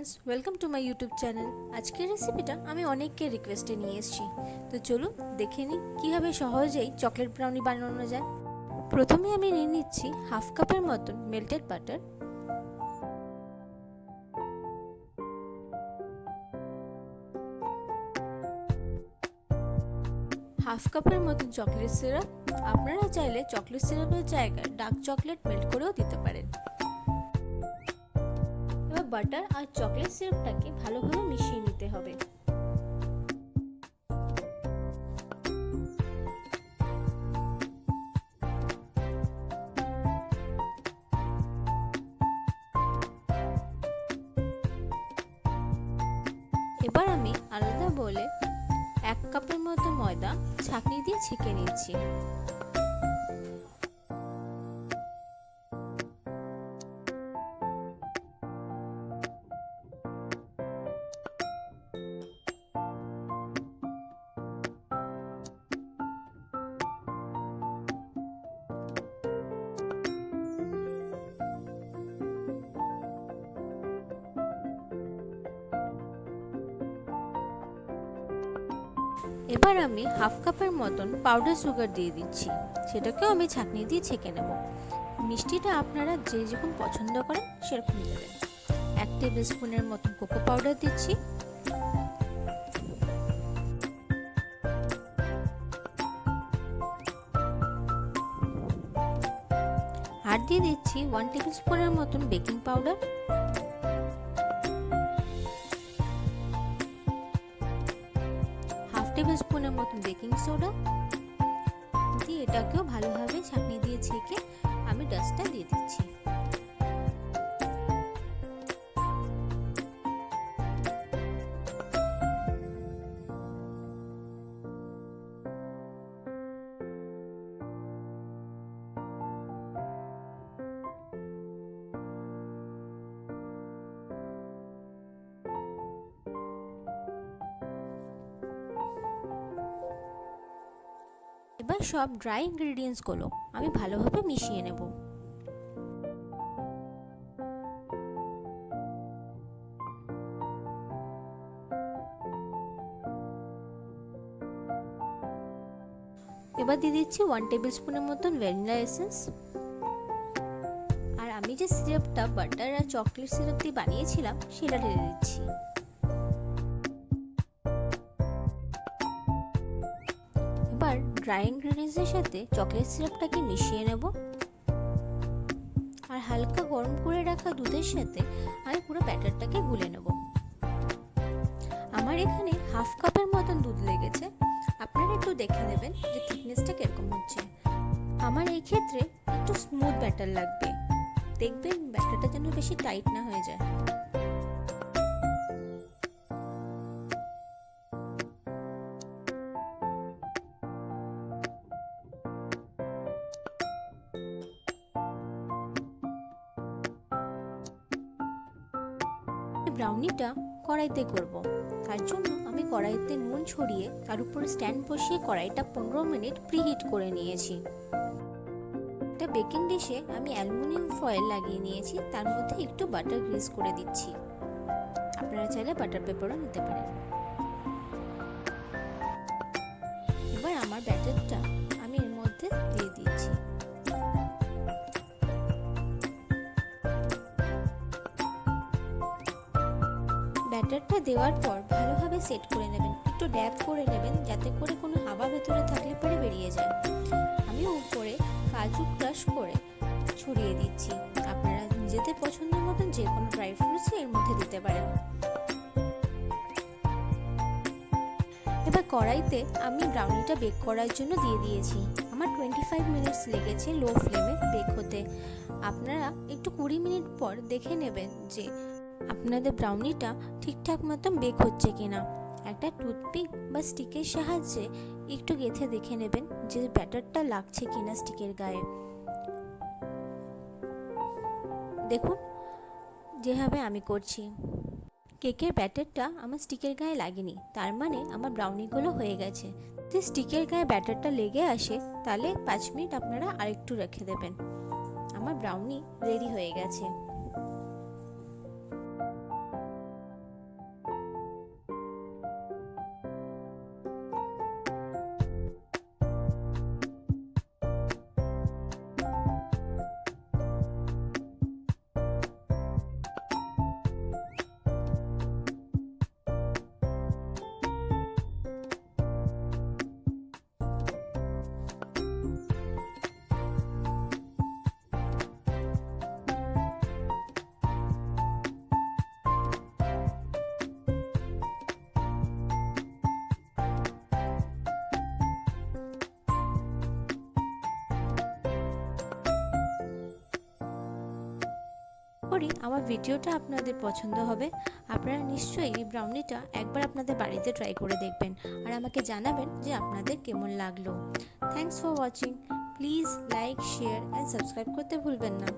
Friends, welcome to my YouTube channel. আজকের রেসিপিটা আমি অনেকের রিকোয়েস্টে নিয়ে এসেছি। তো চলুন দেখে নিই কীভাবে সহজেই চকলেট ব্রাউনি বানানো যায়। প্রথমে আমি নিয়ে নিচ্ছি হাফ কাপের মতন মেল্টেড বাটার, হাফ কাপের মতন চকলেট সিরাপ। আপনারা চাইলে চকলেট সিরাপের জায়গায় ডার্ক চকলেট মেল্ট করেও দিতে পারেন। এবার বাটার আর চকলেট সিরাপটাকে ভালোভাবে মিশিয়ে নিতে হবে। এবার আমি আলাদা বলে 1 কাপের মতো ময়দা ছাঁকনি দিয়ে ছেঁকে নিচ্ছি। এবার আমি হাফ কাপের মতন পাউডার সুগার দিয়ে দিচ্ছি, সেটাকেও আমি ছাঁকনি দিয়ে ছেঁকে নেব। মিষ্টিটা আপনারা যে যেরকম পছন্দ করেন সেরকম দেবেন। 1 টেবিল স্পুনের মতন কোকো পাউডার দিচ্ছি, আর দিয়ে দিচ্ছি 1 টেবিল স্পুনের মতন বেকিং পাউডার, টেবিল স্পুনের মতন বেকিং সোডা দিয়ে এটাকেও ভালোভাবে ছাঁকনি দিয়ে ছেঁকে আমি ডাস্টটা দিয়ে দিচ্ছি। এবার সব ড্রাই ইনগ্রেডিয়েন্টসগুলো আমি ভালোভাবে মিশিয়ে নেব। এবার দিয়ে দিচ্ছি 1 টেবিল স্পুনের মতন ভ্যানিলা এসেন্স, আর আমি যে সিরাপটা বাটার আর চকলেট সিরাপ দিয়ে বানিয়েছিলাম সেটা দিয়ে দিচ্ছি। এবার ড্রাই ইনগ্রেডিয়েন্টসের সাথে চকলেট সিরাপটাকে মিশিয়ে নেব, আর হালকা গরম করে রাখা দুধের সাথে আমি পুরো ব্যাটারটাকে গুলে নেব। আমার এখানে হাফ কাপের মতন দুধ লেগেছে, আপনারা একটু দেখে নেবেন যে থিকনেসটা কিরকম হচ্ছে। আমার এই ক্ষেত্রে একটু স্মুথ ব্যাটার লাগবে, দেখবেন ব্যাটারটা যেন বেশি টাইট না হয়ে যায়। ব্রাউনিটা কড়াইতে করব, তার জন্য আমি কড়াইতে নুন ছড়িয়ে তার উপরে স্ট্যান্ড বসিয়ে কড়াইটা 15 মিনিট প্রিহিট করে নিয়েছি। একটা বেকিং ডিশে আমি অ্যালুমিনিয়াম ফয়েল লাগিয়ে নিয়েছি, তার মধ্যে একটু বাটার গ্রিস করে দিচ্ছি। আপনারা চাইলে বাটার পেপারও নিতে পারেন। এবার আমার ব্যাটারটা আমি এর মধ্যে দিয়ে দিচ্ছি। ব্যাটারটা দেওয়ার পর ভালোভাবে সেট করে নেবেন, একটু ড্যাব করে নেবেন যাতে করে কোনো হাওয়া ভেতরে থাকলে পরে বেরিয়ে যায়। আমি উপরে কাজু ক্রাশ করে ছড়িয়ে দিচ্ছি, আপনারা নিজেদের পছন্দের মতন যে কোনো ড্রাই ফ্রুটস এর মধ্যে দিতে পারেন। এবার কড়াইতে আমি ব্রাউনিটা বেক করার জন্য দিয়ে দিয়েছি। আমার 25 মিনিটস লেগেছে লো ফ্লেমে বেক হতে। আপনারা একটু 20 মিনিট পর দেখে নেবেন যে আপনাদের ব্রাউনিটা ঠিকঠাক মতো বেক হচ্ছে কিনা। একটা টুথপিক বা স্টিকের সাহায্যে একটু গেঁথে দেখে নেবেন যে ব্যাটারটা লাগছে কিনা স্টিকের গায়ে। দেখুন যেভাবে আমি করছি, কেকের ব্যাটারটা আমার স্টিকের গায়ে লাগেনি, তার মানে আমার ব্রাউনিগুলো হয়ে গেছে। যদি স্টিকের গায়ে ব্যাটারটা লেগে আসে তাহলে 5 মিনিট আপনারা আরেকটু রেখে দেবেন। আমার ব্রাউনি রেডি হয়ে গেছে। করি আমার ভিডিওটা আপনাদের পছন্দ হবে। আপনারা নিশ্চয়ই এই ব্রাউনিটা একবার আপনাদের বাড়িতে ট্রাই করে দেখবেন আর আমাকে জানাবেন যে আপনাদের কেমন লাগলো। Thanks for watching. Please like, share and subscribe করতে ভুলবেন না।